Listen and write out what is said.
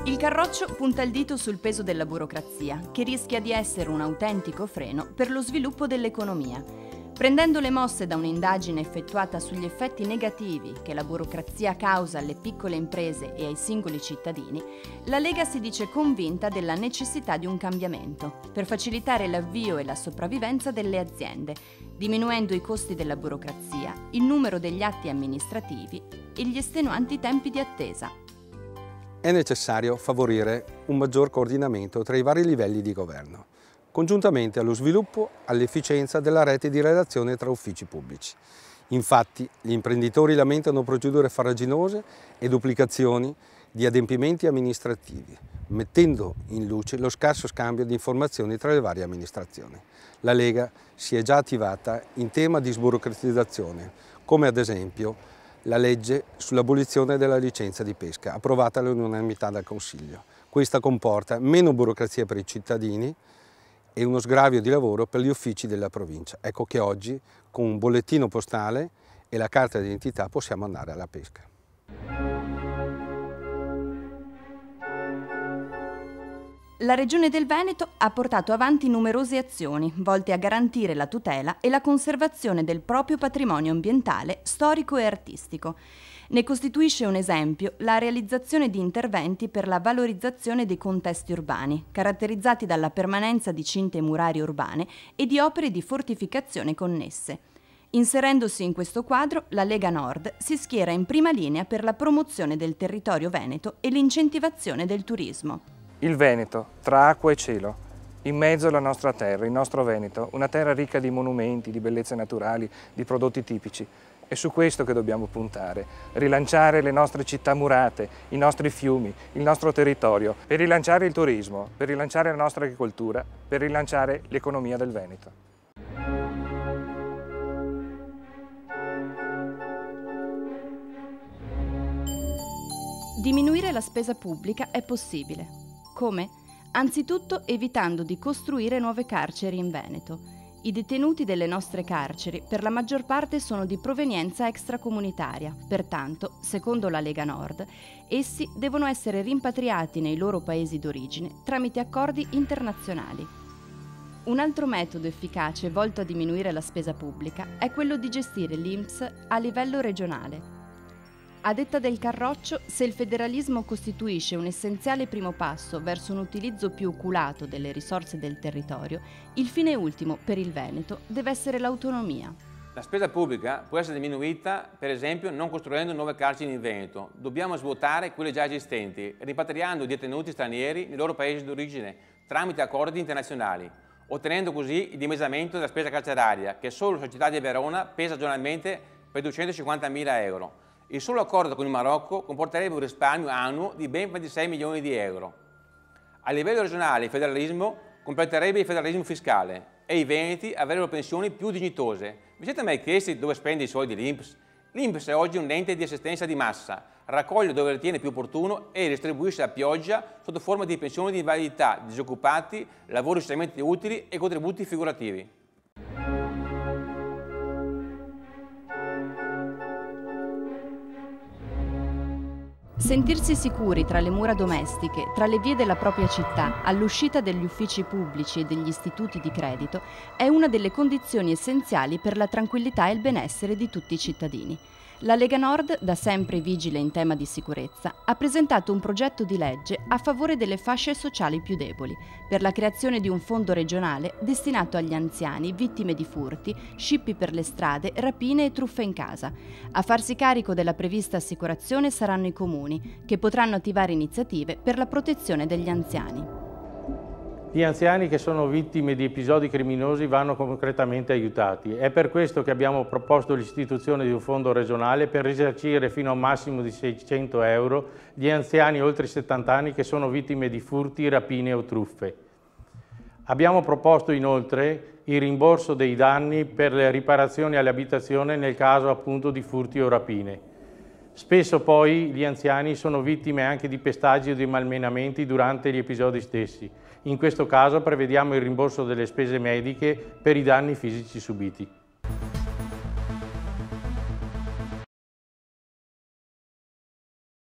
Il Carroccio punta il dito sul peso della burocrazia, che rischia di essere un autentico freno per lo sviluppo dell'economia. Prendendo le mosse da un'indagine effettuata sugli effetti negativi che la burocrazia causa alle piccole imprese e ai singoli cittadini, la Lega si dice convinta della necessità di un cambiamento per facilitare l'avvio e la sopravvivenza delle aziende, diminuendo i costi della burocrazia, il numero degli atti amministrativi e gli estenuanti tempi di attesa. È necessario favorire un maggior coordinamento tra i vari livelli di governo, congiuntamente allo sviluppo e all'efficienza della rete di relazione tra uffici pubblici. Infatti, gli imprenditori lamentano procedure farraginose e duplicazioni di adempimenti amministrativi, mettendo in luce lo scarso scambio di informazioni tra le varie amministrazioni. La Lega si è già attivata in tema di sburocratizzazione, come ad esempio la legge sull'abolizione della licenza di pesca, approvata all'unanimità dal Consiglio. Questa comporta meno burocrazia per i cittadini e uno sgravio di lavoro per gli uffici della provincia. Ecco che oggi con un bollettino postale e la carta d'identità possiamo andare alla pesca. La Regione del Veneto ha portato avanti numerose azioni volte a garantire la tutela e la conservazione del proprio patrimonio ambientale, storico e artistico. Ne costituisce un esempio la realizzazione di interventi per la valorizzazione dei contesti urbani, caratterizzati dalla permanenza di cinte murarie urbane e di opere di fortificazione connesse. Inserendosi in questo quadro, la Lega Nord si schiera in prima linea per la promozione del territorio veneto e l'incentivazione del turismo. Il Veneto, tra acqua e cielo, in mezzo alla nostra terra, il nostro Veneto, una terra ricca di monumenti, di bellezze naturali, di prodotti tipici. È su questo che dobbiamo puntare, rilanciare le nostre città murate, i nostri fiumi, il nostro territorio, per rilanciare il turismo, per rilanciare la nostra agricoltura, per rilanciare l'economia del Veneto. Diminuire la spesa pubblica è possibile. Come? Anzitutto evitando di costruire nuove carceri in Veneto. I detenuti delle nostre carceri per la maggior parte sono di provenienza extracomunitaria, pertanto, secondo la Lega Nord, essi devono essere rimpatriati nei loro paesi d'origine tramite accordi internazionali. Un altro metodo efficace volto a diminuire la spesa pubblica è quello di gestire l'INPS a livello regionale. A detta del Carroccio, se il federalismo costituisce un essenziale primo passo verso un utilizzo più oculato delle risorse del territorio, il fine ultimo per il Veneto deve essere l'autonomia. La spesa pubblica può essere diminuita, per esempio, non costruendo nuove carceri in Veneto. Dobbiamo svuotare quelle già esistenti, rimpatriando i detenuti stranieri nei loro paesi d'origine tramite accordi internazionali, ottenendo così il dimezzamento della spesa carceraria, che solo la società di Verona pesa giornalmente per 250.000 euro. Il solo accordo con il Marocco comporterebbe un risparmio annuo di ben 26 milioni di euro. A livello regionale il federalismo completerebbe il federalismo fiscale e i veneti avrebbero pensioni più dignitose. Vi siete mai chiesti dove spende i soldi l'INPS? L'INPS è oggi un ente di assistenza di massa, raccoglie dove ritiene più opportuno e distribuisce a pioggia sotto forma di pensioni di invalidità, disoccupati, lavori socialmente utili e contributi figurativi. Sentirsi sicuri tra le mura domestiche, tra le vie della propria città, all'uscita degli uffici pubblici e degli istituti di credito, è una delle condizioni essenziali per la tranquillità e il benessere di tutti i cittadini. La Lega Nord, da sempre vigile in tema di sicurezza, ha presentato un progetto di legge a favore delle fasce sociali più deboli, per la creazione di un fondo regionale destinato agli anziani vittime di furti, scippi per le strade, rapine e truffe in casa. A farsi carico della prevista assicurazione saranno i comuni, che potranno attivare iniziative per la protezione degli anziani. Gli anziani che sono vittime di episodi criminosi vanno concretamente aiutati. È per questo che abbiamo proposto l'istituzione di un fondo regionale per risarcire fino a un massimo di 600 euro gli anziani oltre i 70 anni che sono vittime di furti, rapine o truffe. Abbiamo proposto inoltre il rimborso dei danni per le riparazioni alle abitazioni nel caso appunto di furti o rapine. Spesso poi gli anziani sono vittime anche di pestaggi o di malmenamenti durante gli episodi stessi. In questo caso prevediamo il rimborso delle spese mediche per i danni fisici subiti.